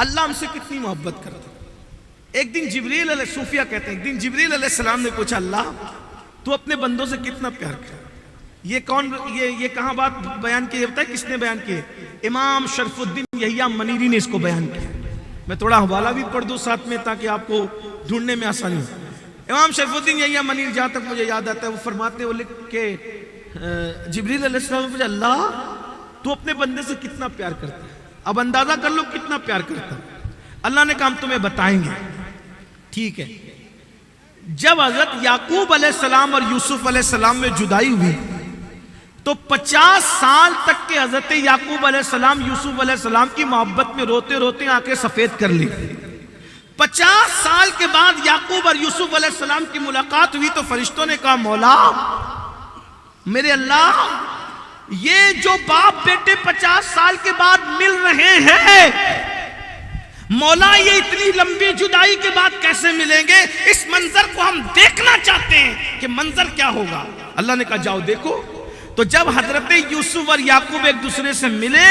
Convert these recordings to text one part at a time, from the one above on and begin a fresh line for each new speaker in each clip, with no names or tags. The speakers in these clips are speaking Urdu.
اللہ ہم سے کتنی محبت کرتا ہے۔ ایک دن جبریل علیہ صوفیہ کہتے ہیں، ایک دن جبریل علیہ السلام نے پوچھا اللہ تو اپنے بندوں سے کتنا پیار کرتا؟ یہ کہاں بات بیان کی ہے؟ کس نے بیان کی ہے؟ امام شرف الدین یحییٰ منیری نے اس کو بیان کیا۔ میں تھوڑا حوالہ بھی پڑھ دوں ساتھ میں تاکہ آپ کو ڈھونڈنے میں آسانی ہو۔ امام شرف الدین یحییٰ منیری جہاں تک مجھے یاد آتا ہے وہ فرماتے ہیں کہ جبریل علیہ السلام نے پوچھا اللہ تو اپنے بندے سے کتنا پیار کرتا ہے؟ اب اندازہ کر لو کتنا پیار کرتا ہے۔ اللہ نے کہا ہم تمہیں بتائیں گے۔ ٹھیک ہے، جب حضرت یعقوب علیہ السلام اور یوسف علیہ السلام میں جدائی ہوئی تو 50 سال تک کے حضرت یعقوب علیہ السلام یوسف علیہ السلام کی محبت میں روتے روتے آنکھیں سفید کر لی۔ 50 سال کے بعد یعقوب اور یوسف علیہ السلام کی ملاقات ہوئی تو فرشتوں نے کہا مولا میرے اللہ، یہ جو باپ بیٹے 50 سال کے بعد مل رہے ہیں، مولا یہ اتنی لمبی جدائی کے بعد کیسے ملیں گے؟ اس منظر کو ہم دیکھنا چاہتے ہیں کہ منظر کیا ہوگا۔ اللہ نے کہا جاؤ دیکھو۔ تو جب حضرت یوسف اور یعقوب ایک دوسرے سے ملے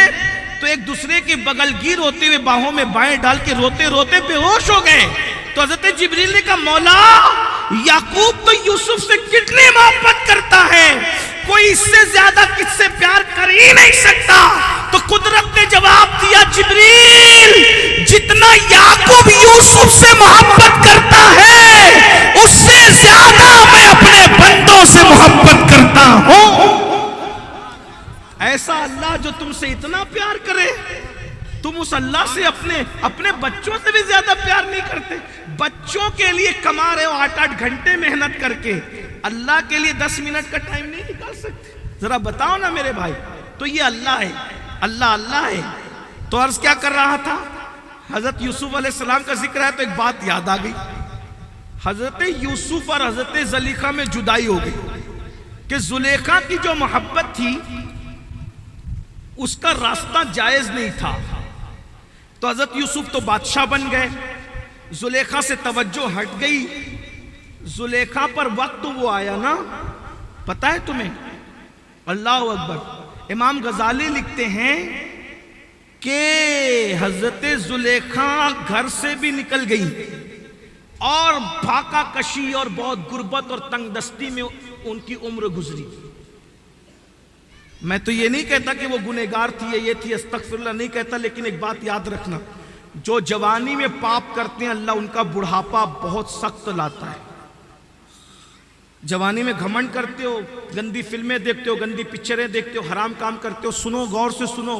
تو ایک دوسرے کے بغل گیر ہوتے ہوئے باہوں میں بائیں ڈال کے روتے روتے بے ہوش ہو گئے۔ تو حضرت جبریل نے کہا مولا یعقوب تو یوسف سے کتنی محبت کرتا ہے، کوئی اس سے زیادہ کس سے پیار کر ہی نہیں سکتا۔ تو قدرت نے جواب دیا جبریل جتنا یعقوب یوسف سے محبت کرتا ہے اس سے زیادہ میں اپنے بندوں سے محبت کرتا ہوں۔ ایسا اللہ جو تم سے اتنا پیار کرے، تم اس اللہ سے اپنے بچوں سے بھی زیادہ پیار نہیں کرتے۔ بچوں کے لیے کما رہے ہو 8-8 گھنٹے محنت کر کے، اللہ کے لیے 10 منٹ کا ٹائم نہیں نکال سکتے؟ ذرا بتاؤ نا میرے بھائی۔ تو یہ اللہ ہے، اللہ ہے۔ تو عرض کیا کر رہا تھا؟ حضرت یوسف علیہ السلام کا ذکر ہے تو ایک بات یاد آ گئی۔ حضرت یوسف اور حضرت زلیخا میں جدائی ہو گئی کہ زلیخا کی جو محبت تھی اس کا راستہ جائز نہیں تھا۔ تو حضرت یوسف تو بادشاہ بن گئے، زلیخا سے توجہ ہٹ گئی۔ زلیخا پر وقت وہ آیا نا، پتہ ہے تمہیں؟ اللہ اکبر۔ امام غزالی لکھتے ہیں کہ حضرت زلیخا گھر سے بھی نکل گئی اور پھاکا کشی اور بہت غربت اور تنگ دستی میں ان کی عمر گزری۔ میں تو یہ نہیں کہتا کہ وہ گنہگار تھی یہ تھی، استغفر اللہ نہیں کہتا، لیکن ایک بات یاد رکھنا، جو جوانی میں پاپ کرتے ہیں اللہ ان کا بڑھاپا بہت سخت لاتا ہے۔ جوانی میں گھمنڈ کرتے ہو، گندی فلمیں دیکھتے ہو، گندی پکچریں دیکھتے ہو، حرام کام کرتے ہو، سنو غور سے سنو،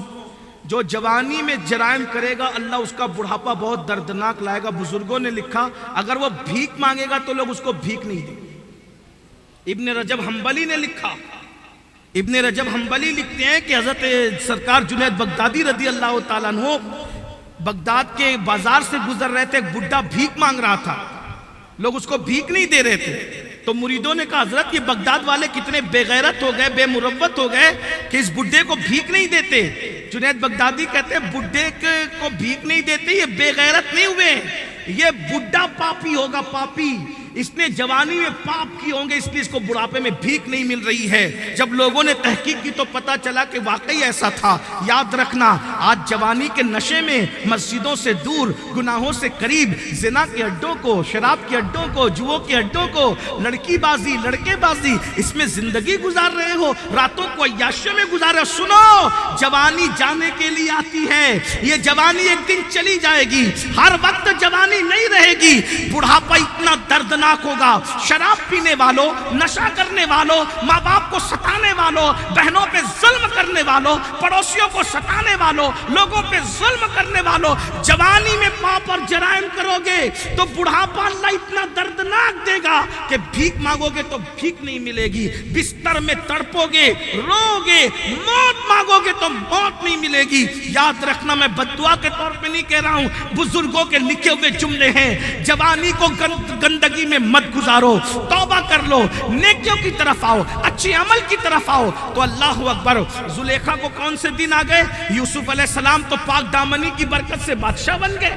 جو جوانی میں جرائم کرے گا اللہ اس کا بڑھاپا بہت دردناک لائے گا۔ بزرگوں نے لکھا اگر وہ بھیک مانگے گا تو لوگ اس کو بھیک نہیں دیں گے۔ ابن رجب حنبلی نے لکھا، ابن رجب حنبلی لکھتے ہیں کہ حضرت سرکار جنید بغدادی رضی اللہ تعالیٰ عنہ بغداد کے بازار سے گزر رہے تھے، ایک بڈھا بھیک مانگ رہا تھا، لوگ اس کو بھیک نہیں دے رہے تھے۔ تو مریدوں نے کہا حضرت یہ بغداد والے کتنے بے غیرت ہو گئے، بے مروت ہو گئے کہ اس بڈھے کو بھیک نہیں دیتے۔ جنید بغدادی کہتے ہیں بڈھے کو بھیک نہیں دیتے، یہ بے غیرت نہیں ہوئے، یہ بڈھا پاپی ہوگا، پاپی، اس نے جوانی میں پاپ کی ہوں گے اس لیے اس کو بڑھاپے میں بھیک نہیں مل رہی ہے۔ جب لوگوں نے تحقیق کی تو پتا چلا کہ واقعی ایسا تھا۔ یاد رکھنا آج جوانی کے نشے میں مسجدوں سے دور، گناہوں سے قریب، زنا کے اڈوں کو، شراب کے اڈوں کو، جوؤں کے اڈوں کو، لڑکی بازی، لڑکے بازی، اس میں زندگی گزار رہے ہو، راتوں کو عیاشیوں میں گزار رہے ہو۔ سنو، جوانی جانے کے لیے آتی ہے، یہ جوانی ایک دن چلی جائے گی، ہر وقت جوانی نہیں رہے گی۔ بڑھاپا اتنا دردناک ہوگا، شراب پینے والوں، نشہ کرنے والوں، ماں باپ کو ستانے والوں، بہنوں پہ ظلم کرنے والوں، پڑوسیوں کو ستانے والوں، لوگوں پہ ظلم کرنے والوں، جوانی میں پاپ اور جرائم کرو گے تو بڑھاپا اللہ اتنا دردناک دے گا کہ بھیک مانگو گے تو بھیک نہیں ملے گی، بستر میں تڑپو گے، رو گے، موت مانگو گے تو موت نہیں ملے گی۔ یاد رکھنا میں بددعا کے طور پہ نہیں کہہ رہا ہوں، بزرگوں کے لکھے ہوئے جملے ہیں۔ جوانی کو گندگی میں مت گزارو، توبہ کر لو، نیکیوں کی طرف آؤ، اچھی عمل کی طرف آؤ۔ تو اللہ اکبر، زلیخا کو کون سے دن آ گئے؟ یوسف علیہ السلام تو پاک دامنی کی برکت سے بادشاہ بن گئے،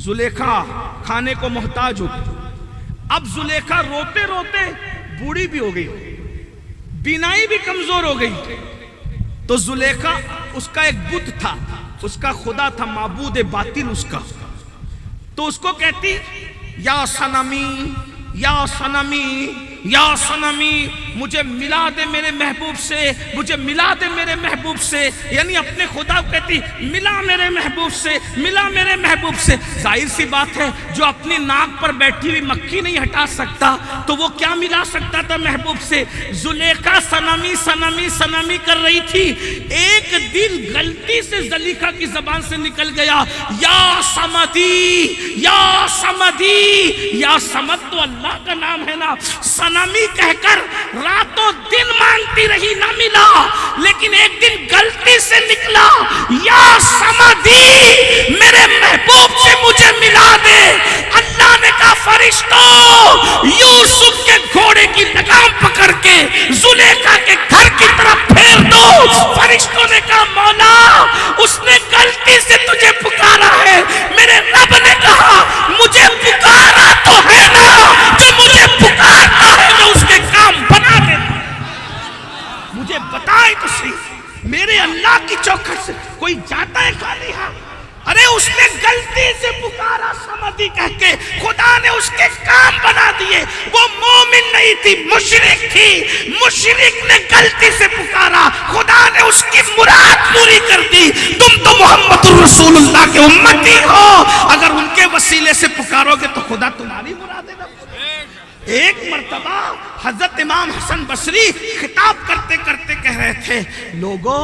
زلیخا کھانے کو محتاج ہو گئی۔ اب زلیخا روتے روتے بوڑھی بھی ہو گئی، بینائی بھی کمزور ہو گئی۔ تو زلیخا، اس کا ایک بت تھا، اس کا خدا تھا معبود باطل اس کا. تو اس کو کہتی یا صنمی یا صنمی یا صنمی مجھے ملا دے میرے محبوب سے, مجھے ملا دے میرے محبوب سے. یعنی اپنے خدا کو کہتی ملا میرے محبوب سے, ملا میرے محبوب سے. ظاہر سی بات ہے جو اپنی ناک پر بیٹھی ہوئی مکھی نہیں ہٹا سکتا تو وہ کیا ملا سکتا تھا محبوب سے. زلیخا صنمی صنمی صنمی کر رہی تھی. ایک دن غلطی سے زلیخا کی زبان سے نکل گیا یا صمدی یا صمدی. یا صمد تو اللہ کا نام ہے نا. صنمی کہہ کر راتوں دن مانگتی رہی, نہ ملا. لیکن ایک دن غلطی سے نکلا یا صمدی میرے محبوب سے مجھے ملا دے. اللہ نے کہا فرشتوں یوسف کے گھوڑے کی لگام پکڑ کے زلیخا کے گھر کی طرف پھیر دو. فرشتوں نے کہا مولا اس نے غلطی سے تجھے پکارا ہے. میرے رب نے کہا مجھے پکارا تو ہے نا, جو مجھے پکارتا ہے میں اس کے کام بنا دیتا. مجھے بتائیں تو صحیح میرے اللہ کی چوکھٹ سے کوئی جاتا ہے خالی ہاں؟ ارے اس نے غلطی سے پکارا صمدی کہہ کے, خدا نے اس کے کام بنا دیے. وہ مومن نہیں تھی, مشرک تھی. مشرک نے غلطی سے پکارا, خدا نے اس کی مراد پوری کر دی. تم تو محمد رسول اللہ کے امتی ہو, اگر ان کے وسیلے سے پکارو گے تو خدا تمہاری مرادیں نہ. ایک مرتبہ حضرت امام حسن بصری خطاب کرتے کرتے کہہ رہے تھے لوگو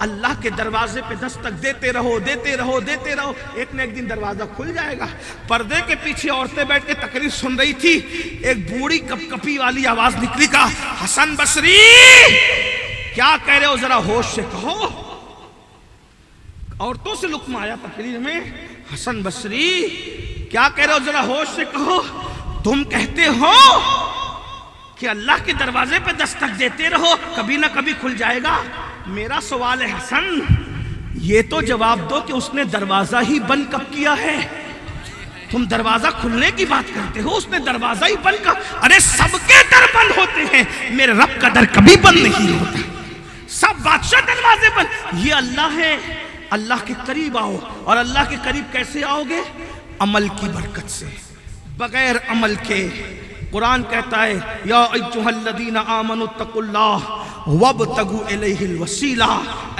اللہ کے دروازے پہ دستک دیتے رہو دیتے رہو دیتے رہو, ایک نہ ایک دن دروازہ کھل جائے گا. پردے کے پیچھے عورتیں بیٹھ کے تقریر سن رہی تھی. ایک بوڑھی کپ کپی والی آواز نکلی, کہا حسن بصری کیا کہہ رہے ہو, ذرا ہوش سے کہو. عورتوں سے لقمہ آیا تقریر میں, حسن بصری کیا کہہ رہے ہو, ذرا ہوش سے کہو. تم کہتے ہو کہ اللہ کے دروازے پہ دستک دیتے رہو کبھی نہ کبھی کھل جائے گا. میرا سوال ہے حسن, یہ تو جواب دو کہ اس نے دروازہ ہی بند کب کیا ہے. تم دروازہ کھلنے کی بات کرتے ہو, اس نے دروازہ ہی بند کر. ارے سب کے در بند ہوتے ہیں, میرے رب کا در کبھی بند نہیں ہوتا. سب بادشاہ دروازے بند. یہ اللہ ہے, اللہ کے قریب آؤ. اور اللہ کے قریب کیسے آؤ گے؟ عمل کی برکت سے, بغیر عمل کے. قرآن کہتا ہے یا ایھا الذین آمنوا اتقوا اللہ وابتغوا الیہ الوسیلہ.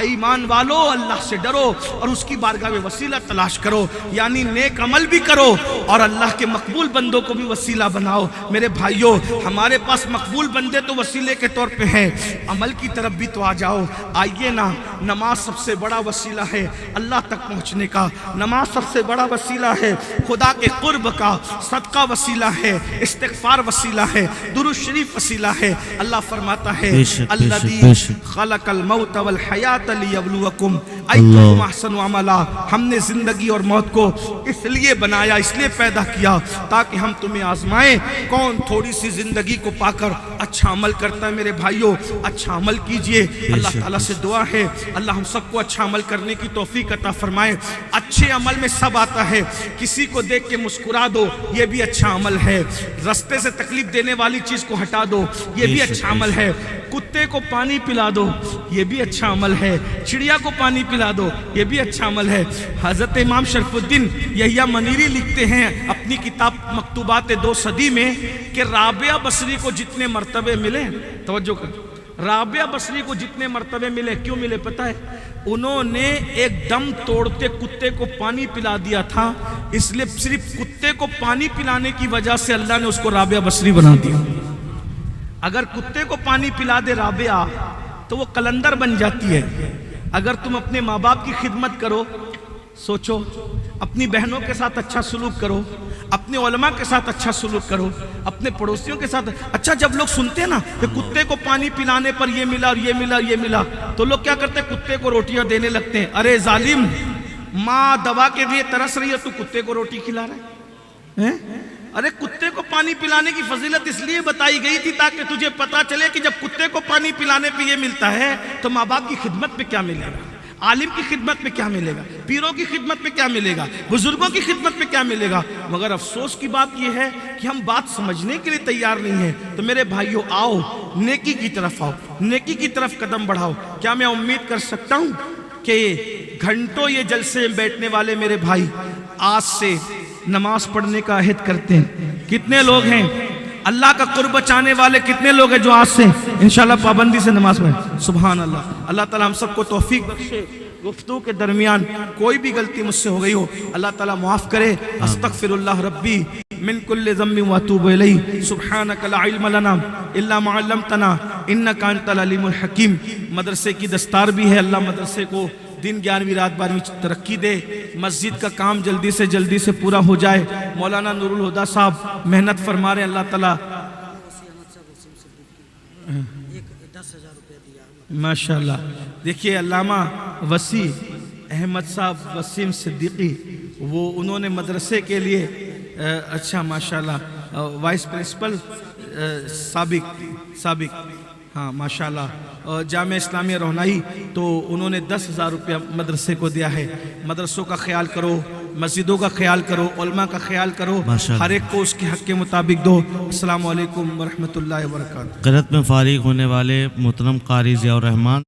ایمان والو اللہ سے ڈرو اور اس کی بارگاہ میں وسیلہ تلاش کرو. یعنی نیک عمل بھی کرو اور اللہ کے مقبول بندوں کو بھی وسیلہ بناؤ. میرے بھائیوں ہمارے پاس مقبول بندے تو وسیلے کے طور پہ ہیں, عمل کی طرف بھی تو آ جاؤ. آئیے نا, نماز سب سے بڑا وسیلہ ہے اللہ تک پہنچنے کا. نماز سب سے بڑا وسیلہ ہے خدا کے قرب کا. صدقہ وسیلہ ہے, استغفار وسیلہ ہے, درود شریف وسیلہ ہے. اللہ فرماتا ہے الذی خلق الموت والحیات لیبلوکم ایکم احسن عملا. ہم نے زندگی اور موت کو اس لیے بنایا, اس لیے پیدا کیا تاکہ ہم تمہیں آزمائیں کون تھوڑی سی زندگی کو پا کر اچھا عمل کرتا ہے. میرے بھائیوں اچھا عمل کیجئے. اللہ تعالیٰ سے دعا ہے اللہ ہم سب کو اچھا عمل کرنے کی توفیق عطا فرمائے. اچھے عمل میں سب آتا ہے. کسی کو دیکھ کے مسکرا دو, یہ بھی اچھا عمل ہے. رستے سے تکلیف دینے والی چیز کو ہٹا دو, یہ بھی اچھا عمل ہے. کتے کو پانی پلا دو, یہ بھی اچھا عمل ہے. چڑیا کو پانی پلا دو, یہ بھی اچھا عمل ہے. حضرت امام شرف الدین یحییٰ منیری لکھتے ہیں اپنی کتاب مکتوبات 2 صدی میں کہ رابعہ بصری کو جتنے مرتبے ملے, توجہ کر, رابعہ بصری کو جتنے مرتبے ملے, کیوں ملے پتہ ہے؟ انہوں نے ایک دم توڑتے کتے کو پانی پلا دیا تھا, اس لیے صرف کتے کو پانی پلانے کی وجہ سے اللہ نے اس کو رابعہ بصری بنا دیا. اگر کتے کو پانی پلا دے رابعہ تو وہ قلندر بن جاتی ہے. اگر تم اپنے ماں باپ کی خدمت کرو, سوچو, اپنی بہنوں کے ساتھ اچھا سلوک کرو, اپنے علماء کے ساتھ اچھا سلوک کرو, اپنے پڑوسیوں کے ساتھ اچھا. جب لوگ سنتے ہیں نا کہ کتے کو پانی پلانے پر یہ ملا اور یہ ملا یہ ملا, تو لوگ کیا کرتے ہیں, کتے کو روٹیاں دینے لگتے ہیں. ارے ظالم, ماں دوا کے لیے ترس رہی ہے, تو کتے کو روٹی کھلا رہا ہے. ارے کتے کو پانی پلانے کی فضیلت اس لیے بتائی گئی تھی تاکہ تجھے پتا چلے کہ جب کتے کو پانی پلانے پہ یہ ملتا ہے تو ماں باپ کی خدمت میں کیا ملے گا, عالم کی خدمت میں کیا ملے گا, پیروں کی خدمت میں کیا ملے گا, بزرگوں کی خدمت میں کیا ملے گا. مگر افسوس کی بات یہ ہے کہ ہم بات سمجھنے کے لیے تیار نہیں ہیں. تو میرے بھائیوں آؤ, نیکی کی طرف آؤ, نیکی کی طرف قدم بڑھاؤ. کیا میں امید کر سکتا ہوں کہ گھنٹوں یہ جلسے میں بیٹھنے والے میرے بھائی آج سے نماز پڑھنے کا عہد کرتے ہیں؟ کتنے لوگ ہیں اللہ کا قرب چاہنے والے؟ کتنے لوگ ہیں جو آج سے انشاءاللہ پابندی سے نماز پڑھیں؟ سبحان اللہ۔ اللہ تعالیٰ ہم سب کو توفیق بخشے، گفتگو کے درمیان کوئی بھی غلطی مجھ سے ہو گئی ہو اللہ تعالیٰ معاف کرے۔ استغفر اللہ ربی من کل ذنب واتوب الیہ، سبحانک لا علم لنا الا ما علمتنا انک انت العلیم الحکیم۔ مدرسے کی دستار بھی ہے، اللہ مدرسے کو دن 11ویں رات 12ویں ترقی دے، مسجد کا کام جلدی سے پورا ہو جائے۔ مولانا نور الہدیٰ صاحب محنت فرما رہے ہیں، اللہ تعالیٰ ماشاءاللہ۔ دیکھیے علامہ وسیع احمد صاحب وسیم صدیقی، وہ انہوں نے مدرسے کے لیے اچھا ماشاءاللہ وائس پرنسپل سابق ہاں ماشاءاللہ جامعہ اسلامیہ رونائی، تو انہوں نے 10,000 روپیہ مدرسے کو دیا ہے۔ مدرسوں کا خیال کرو، مسجدوں کا خیال کرو، علماء کا خیال کرو، ہر ایک کو اس کے حق کے مطابق دو۔ السلام علیکم ورحمۃ اللہ وبرکاتہ۔
قرأت میں فارغ ہونے والے محترم قاری ضیاء الرحمن